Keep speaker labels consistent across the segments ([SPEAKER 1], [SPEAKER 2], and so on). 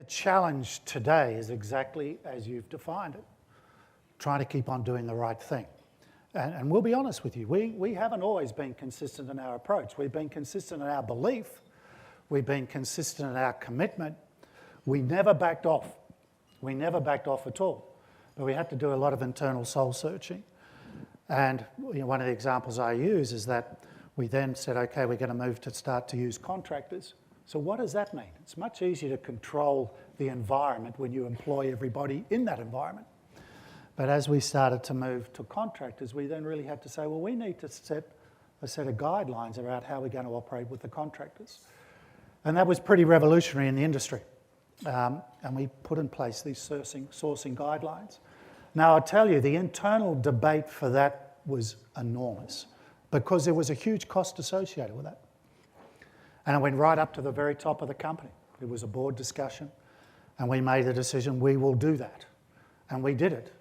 [SPEAKER 1] challenge today is exactly as you've defined it, trying to keep on doing the right thing. And we'll be honest with you, we haven't always been consistent in our approach. We've been consistent in our belief. We've been consistent in our commitment. We never backed off. We never backed off at all. But we had to do a lot of internal soul searching. And one of the examples I use is that we then said, okay, we're going to move to start to use contractors. So what does that mean? It's much easier to control the environment when you employ everybody in that environment. But as we started to move to contractors, we then really had to say, well, we need to set a set of guidelines about how we're going to operate with the contractors. And that was pretty revolutionary in the industry. And we put in place these sourcing guidelines. Now, I'll tell you, the internal debate for that was enormous because there was a huge cost associated with that. And it went right up to the very top of the company. It was a board discussion, and we made the decision, we will do that. And we did it.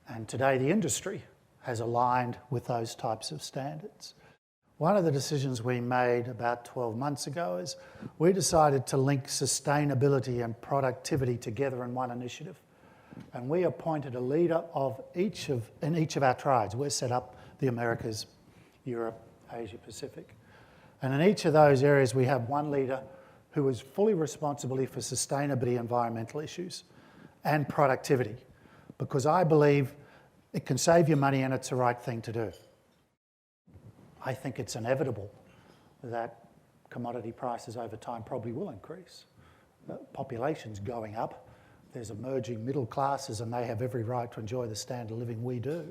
[SPEAKER 1] And today the industry has aligned with those types of standards. One of the decisions we made about 12 months ago is we decided to link sustainability and productivity together in one initiative. And we appointed a leader in each of our tribes. We're set up the Americas, Europe, Asia Pacific. And in each of those areas we have one leader who is fully responsible for sustainability, environmental issues and productivity. Because I believe it can save you money and it's the right thing to do. I think it's inevitable that commodity prices over time probably will increase. The population's going up. There's emerging middle classes and they have every right to enjoy the standard of living we do.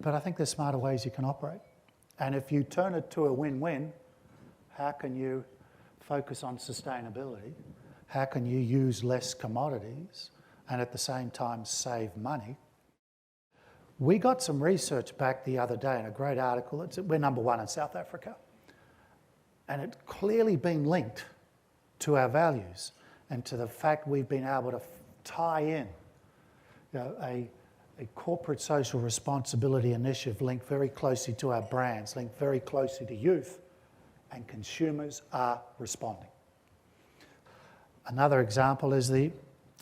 [SPEAKER 1] But I think there's smarter ways you can operate. And if you turn it to a win-win, how can you focus on sustainability? How can you use less commodities and at the same time save money? We got some research back the other day in a great article. We're number one in South Africa. And it's clearly been linked to our values and to the fact we've been able to tie in a corporate social responsibility initiative linked very closely to our brands, linked very closely to youth, and consumers are responding. Another example is the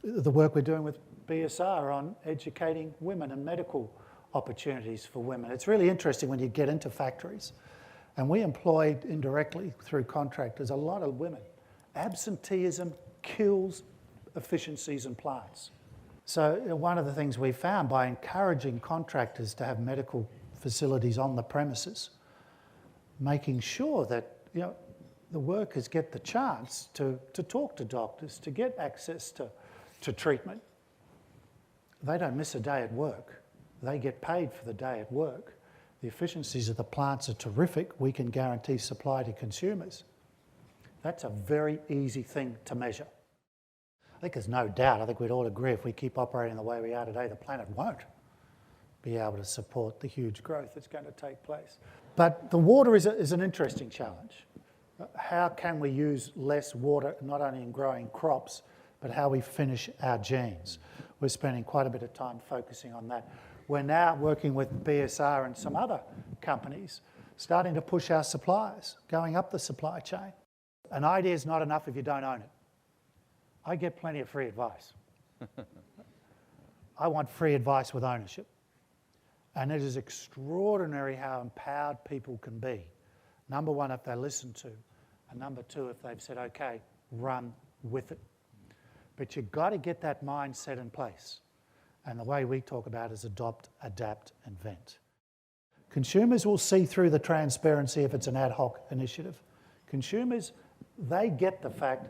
[SPEAKER 1] work we're doing with BSR on educating women and medical opportunities for women. It's really interesting when you get into factories, and we employed indirectly through contractors a lot of women. Absenteeism kills efficiencies in plants. So one of the things we found by encouraging contractors to have medical facilities on the premises, making sure that the workers get the chance to talk to doctors, to get access to treatment. They don't miss a day at work. They get paid for the day at work. The efficiencies of the plants are terrific. We can guarantee supply to consumers. That's a very easy thing to measure. I think there's no doubt, I think we'd all agree if we keep operating the way we are today, the planet won't be able to support the huge growth that's going to take place. But the water is an interesting challenge. How can we use less water, not only in growing crops, but how we finish our genes? We're spending quite a bit of time focusing on that. We're now working with BSR and some other companies, starting to push our suppliers, going up the supply chain. An idea is not enough if you don't own it. I get plenty of free advice. I want free advice with ownership. And it is extraordinary how empowered people can be. Number one, if they listen to, and number two, if they've said, okay, run with it. But you've got to get that mindset in place. And the way we talk about it is adopt, adapt, invent. Consumers will see through the transparency if it's an ad hoc initiative. Consumers, they get the fact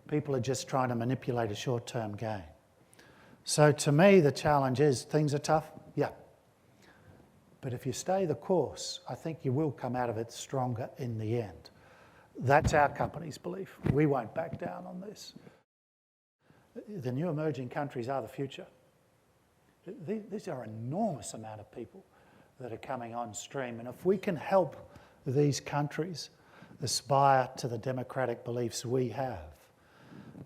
[SPEAKER 1] people are just trying to manipulate a short-term gain. So to me, the challenge is, things are tough? Yeah. But if you stay the course, I think you will come out of it stronger in the end. That's our company's belief. We won't back down on this. The new emerging countries are the future. These are an enormous amount of people that are coming on stream. And if we can help these countries aspire to the democratic beliefs we have,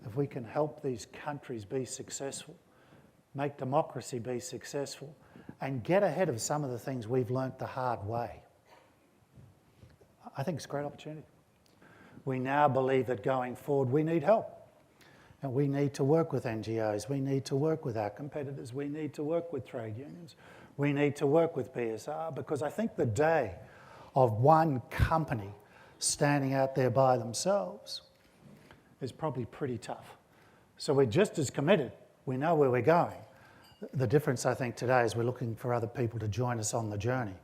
[SPEAKER 1] if we can help these countries be successful, make democracy be successful, and get ahead of some of the things we've learnt the hard way, I think it's a great opportunity. We now believe that going forward we need help. And we need to work with NGOs, we need to work with our competitors, we need to work with trade unions, we need to work with BSR, because I think the day of one company standing out there by themselves is probably pretty tough. So we're just as committed, we know where we're going. The difference, I think, today is we're looking for other people to join us on the journey.